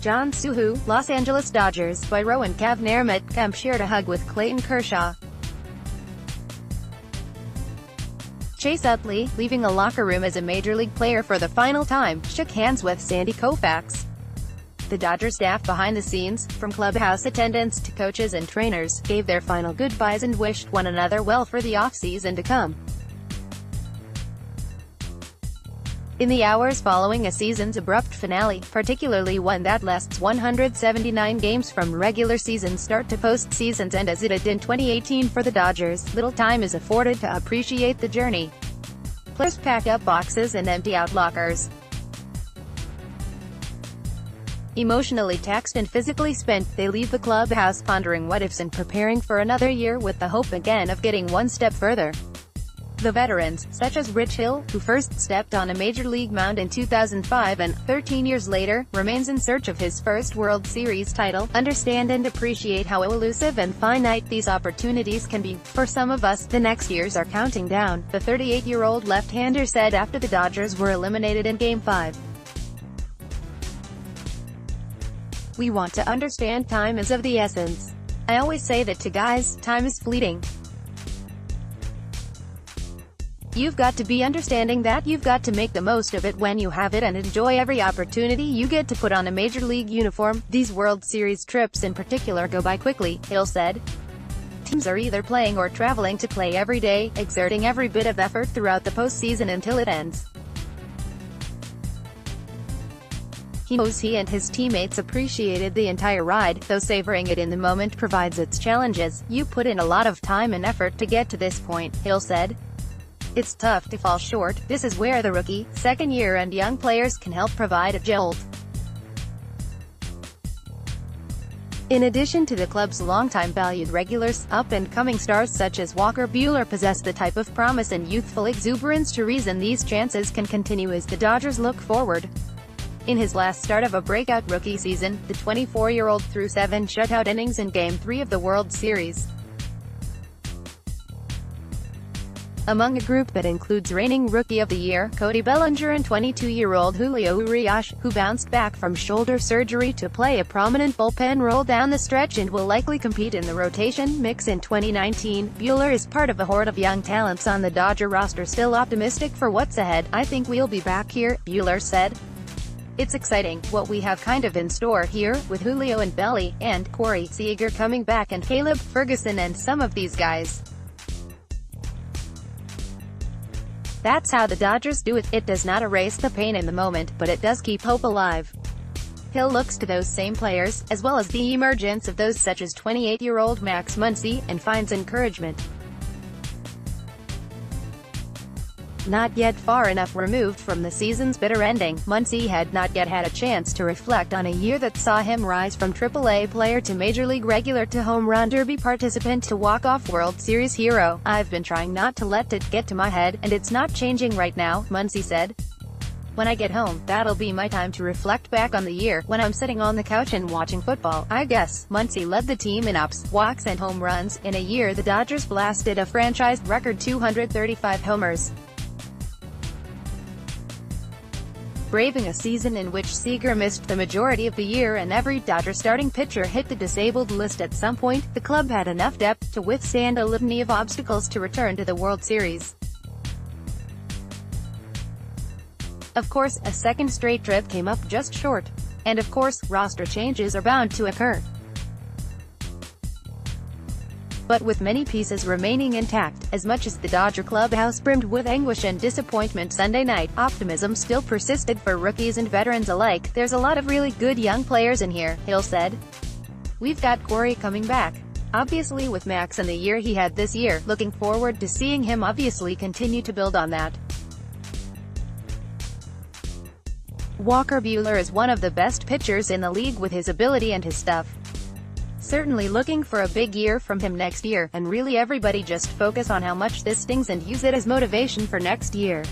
Jon SooHoo, Los Angeles Dodgers, by Rowan KavnerMatt Kemp shared a hug with Clayton Kershaw. Chase Utley, leaving a locker room as a major league player for the final time, shook hands with Sandy Koufax. The Dodgers staff behind the scenes, from clubhouse attendants to coaches and trainers, gave their final goodbyes and wished one another well for the offseason to come. In the hours following a season's abrupt finale, particularly one that lasts 179 games from regular season start to postseason's end as it did in 2018 for the Dodgers, little time is afforded to appreciate the journey. Players pack up boxes and empty out lockers. Emotionally taxed and physically spent, they leave the clubhouse pondering what-ifs and preparing for another year with the hope again of getting one step further. The veterans, such as Rich Hill, who first stepped on a major league mound in 2005 and, 13 years later, remains in search of his first World Series title, understand and appreciate how elusive and finite these opportunities can be. For some of us, the next years are counting down, the 38-year-old left-hander said after the Dodgers were eliminated in Game 5. We want to understand time is of the essence. I always say that to guys, time is fleeting. You've got to be understanding that you've got to make the most of it when you have it and enjoy every opportunity you get to put on a major league uniform. These World Series trips in particular go by quickly, Hill said. Teams are either playing or traveling to play every day, exerting every bit of effort throughout the postseason until it ends. He knows he and his teammates appreciated the entire ride, though savoring it in the moment provides its challenges. You put in a lot of time and effort to get to this point, Hill said. It's tough to fall short. This is where the rookie, second-year and young players can help provide a jolt. In addition to the club's longtime valued regulars, up-and-coming stars such as Walker Buehler possess the type of promise and youthful exuberance to reason these chances can continue as the Dodgers look forward. In his last start of a breakout rookie season, the 24-year-old threw 7 shutout innings in Game 3 of the World Series. Among a group that includes reigning Rookie of the Year, Cody Bellinger, and 22-year-old Julio Urias, who bounced back from shoulder surgery to play a prominent bullpen role down the stretch and will likely compete in the rotation mix in 2019. Buehler is part of a horde of young talents on the Dodger roster, still optimistic for what's ahead. I think we'll be back here, Buehler said. It's exciting, what we have kind of in store here, with Julio and Belly, and Corey Seager coming back and Caleb Ferguson and some of these guys. That's how the Dodgers do it. It does not erase the pain in the moment, but it does keep hope alive. Hill looks to those same players, as well as the emergence of those such as 28-year-old Max Muncy, and finds encouragement. Not yet far enough removed from the season's bitter ending, Muncy had not yet had a chance to reflect on a year that saw him rise from AAA player to Major League regular to Home Run Derby participant to walk-off World Series hero. I've been trying not to let it get to my head, and it's not changing right now, Muncy said. When I get home, that'll be my time to reflect back on the year, when I'm sitting on the couch and watching football, I guess. Muncy led the team in ups, walks and home runs. In a year the Dodgers blasted a franchise record 235 homers. Braving a season in which Seager missed the majority of the year and every Dodger starting pitcher hit the disabled list at some point, the club had enough depth to withstand a litany of obstacles to return to the World Series. Of course, a second straight trip came up just short. And of course, roster changes are bound to occur. But with many pieces remaining intact, as much as the Dodger clubhouse brimmed with anguish and disappointment Sunday night, optimism still persisted for rookies and veterans alike. There's a lot of really good young players in here, Hill said. We've got Corey coming back. Obviously with Max and the year he had this year, looking forward to seeing him obviously continue to build on that. Walker Buehler is one of the best pitchers in the league with his ability and his stuff. Certainly looking for a big year from him next year, and really everybody just focus on how much this stings and use it as motivation for next year.